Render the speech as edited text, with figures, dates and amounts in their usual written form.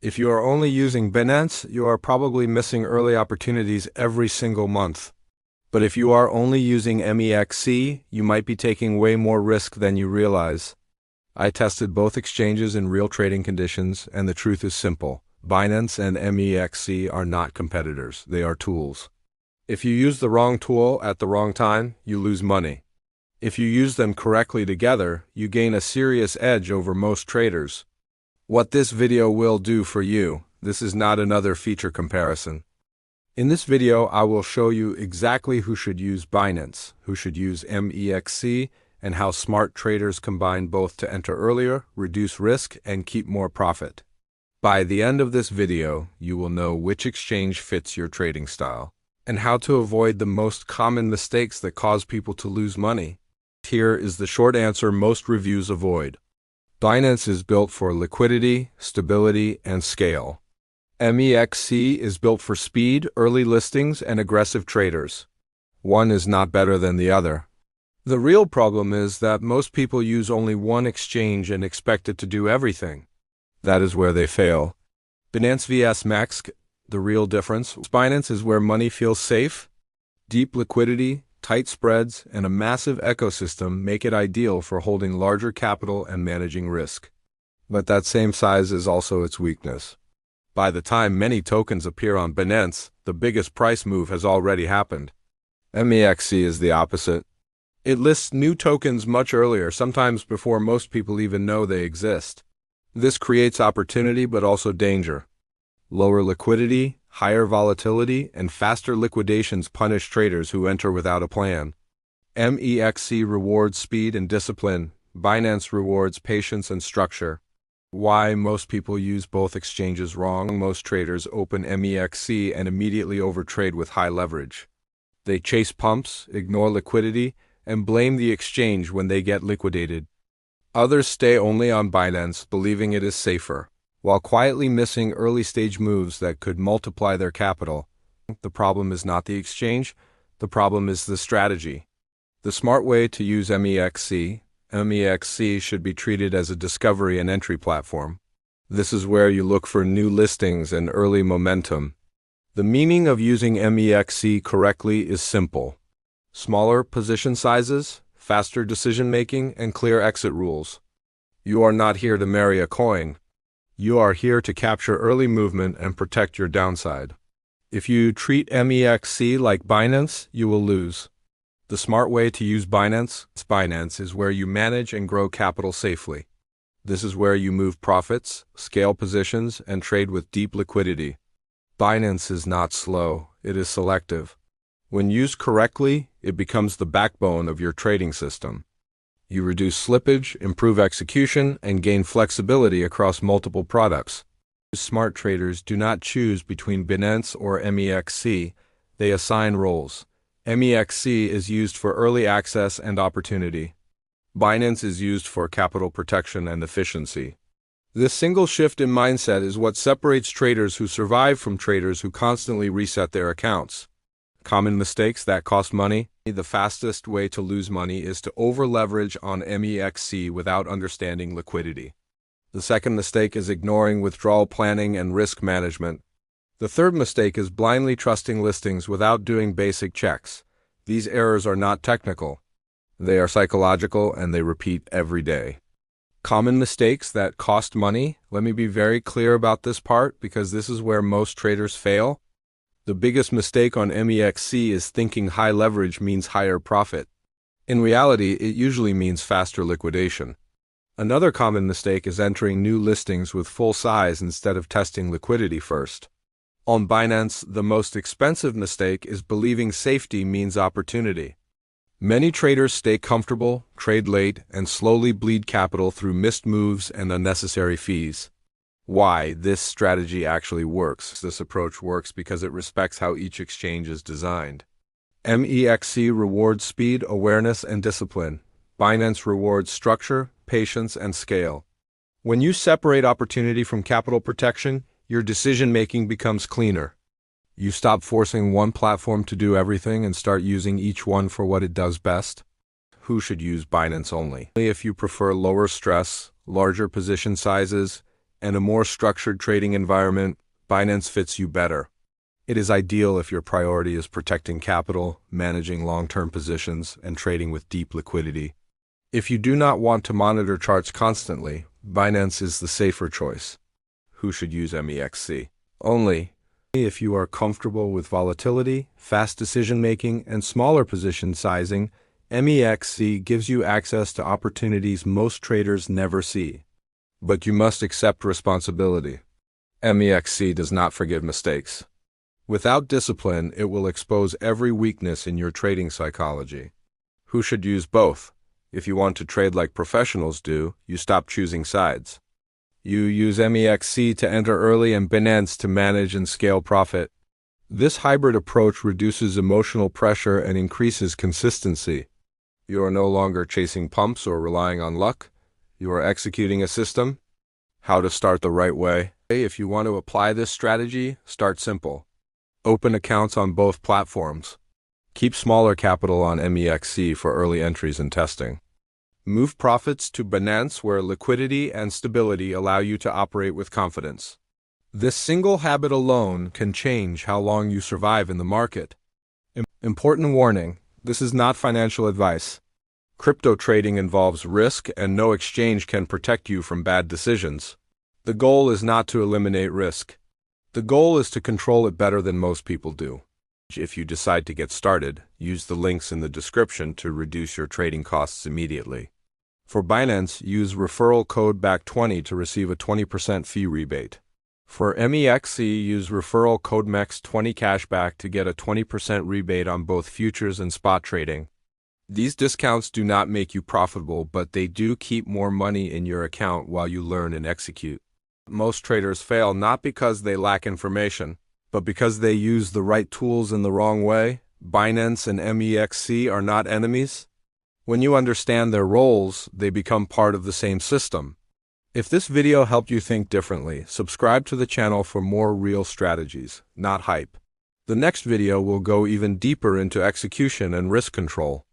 If you are only using Binance, you are probably missing early opportunities every single month. But if you are only using MEXC, you might be taking way more risk than you realize. I tested both exchanges in real trading conditions, and the truth is simple. Binance and MEXC are not competitors, they are tools. If you use the wrong tool at the wrong time, you lose money. If you use them correctly together, you gain a serious edge over most traders. What this video will do for you, this is not another feature comparison. In this video, I will show you exactly who should use Binance, who should use MEXC, and how smart traders combine both to enter earlier, reduce risk, and keep more profit. By the end of this video, you will know which exchange fits your trading style, and how to avoid the most common mistakes that cause people to lose money. Here is the short answer most reviews avoid. Binance is built for liquidity, stability, and scale. MEXC is built for speed, early listings, and aggressive traders. One is not better than the other. The real problem is that most people use only one exchange and expect it to do everything. That is where they fail. Binance vs MEXC, the real difference. Binance is where money feels safe. Deep liquidity, tight spreads, and a massive ecosystem make it ideal for holding larger capital and managing risk. But that same size is also its weakness. By the time many tokens appear on Binance, the biggest price move has already happened. MEXC is the opposite. It lists new tokens much earlier, sometimes before most people even know they exist. This creates opportunity but also danger. Lower liquidity, higher volatility, and faster liquidations punish traders who enter without a plan. MEXC rewards speed and discipline. Binance rewards patience and structure. Why most people use both exchanges wrong. Most traders open MEXC and immediately overtrade with high leverage. They chase pumps, ignore liquidity, and blame the exchange when they get liquidated. Others stay only on Binance, believing it is safer, while quietly missing early-stage moves that could multiply their capital. The problem is not the exchange, the problem is the strategy. The smart way to use MEXC should be treated as a discovery and entry platform. This is where you look for new listings and early momentum. The meaning of using MEXC correctly is simple. Smaller position sizes, faster decision-making, and clear exit rules. You are not here to marry a coin. You are here to capture early movement and protect your downside. If you treat MEXC like Binance, you will lose. The smart way to use Binance is where you manage and grow capital safely. This is where you move profits, scale positions, and trade with deep liquidity. Binance is not slow, it is selective. When used correctly, it becomes the backbone of your trading system. You reduce slippage, improve execution, and gain flexibility across multiple products. Smart traders do not choose between Binance or MEXC, they assign roles. MEXC is used for early access and opportunity. Binance is used for capital protection and efficiency. This single shift in mindset is what separates traders who survive from traders who constantly reset their accounts. Common mistakes that cost money. The fastest way to lose money is to over-leverage on MEXC without understanding liquidity. The second mistake is ignoring withdrawal planning and risk management. The third mistake is blindly trusting listings without doing basic checks. These errors are not technical. They are psychological and they repeat every day. Common mistakes that cost money. Let me be very clear about this part because this is where most traders fail. The biggest mistake on MEXC is thinking high leverage means higher profit. In reality, it usually means faster liquidation. Another common mistake is entering new listings with full size instead of testing liquidity first. On Binance, the most expensive mistake is believing safety means opportunity. Many traders stay comfortable, trade late, and slowly bleed capital through missed moves and unnecessary fees. Why this strategy actually works. This approach works because it respects how each exchange is designed. MEXC rewards speed, awareness, and discipline. Binance rewards structure, patience, and scale. When you separate opportunity from capital protection, your decision-making becomes cleaner. You stop forcing one platform to do everything and start using each one for what it does best. Who should use Binance only? If you prefer lower stress, larger position sizes, and a more structured trading environment, Binance fits you better. It is ideal if your priority is protecting capital, managing long-term positions, and trading with deep liquidity. If you do not want to monitor charts constantly, Binance is the safer choice. Who should use MEXC? Only if you are comfortable with volatility, fast decision-making, and smaller position sizing. MEXC gives you access to opportunities most traders never see. But you must accept responsibility. MEXC does not forgive mistakes. Without discipline, it will expose every weakness in your trading psychology. Who should use both? If you want to trade like professionals do, you stop choosing sides. You use MEXC to enter early and Binance to manage and scale profit. This hybrid approach reduces emotional pressure and increases consistency. You are no longer chasing pumps or relying on luck. You are executing a system. How to start the right way? If you want to apply this strategy, start simple. Open accounts on both platforms. Keep smaller capital on MEXC for early entries and testing. Move profits to Binance where liquidity and stability allow you to operate with confidence. This single habit alone can change how long you survive in the market. Important warning, this is not financial advice. Crypto trading involves risk and no exchange can protect you from bad decisions. The goal is not to eliminate risk. The goal is to control it better than most people do. If you decide to get started, use the links in the description to reduce your trading costs immediately. For Binance, use referral code BACK20 to receive a 20% fee rebate. For MEXC, use referral code MEXC20 cashback to get a 20% rebate on both futures and spot trading. These discounts do not make you profitable, but they do keep more money in your account while you learn and execute. Most traders fail not because they lack information, but because they use the right tools in the wrong way. Binance and MEXC are not enemies. When you understand their roles, they become part of the same system. If this video helped you think differently, subscribe to the channel for more real strategies, not hype. The next video will go even deeper into execution and risk control.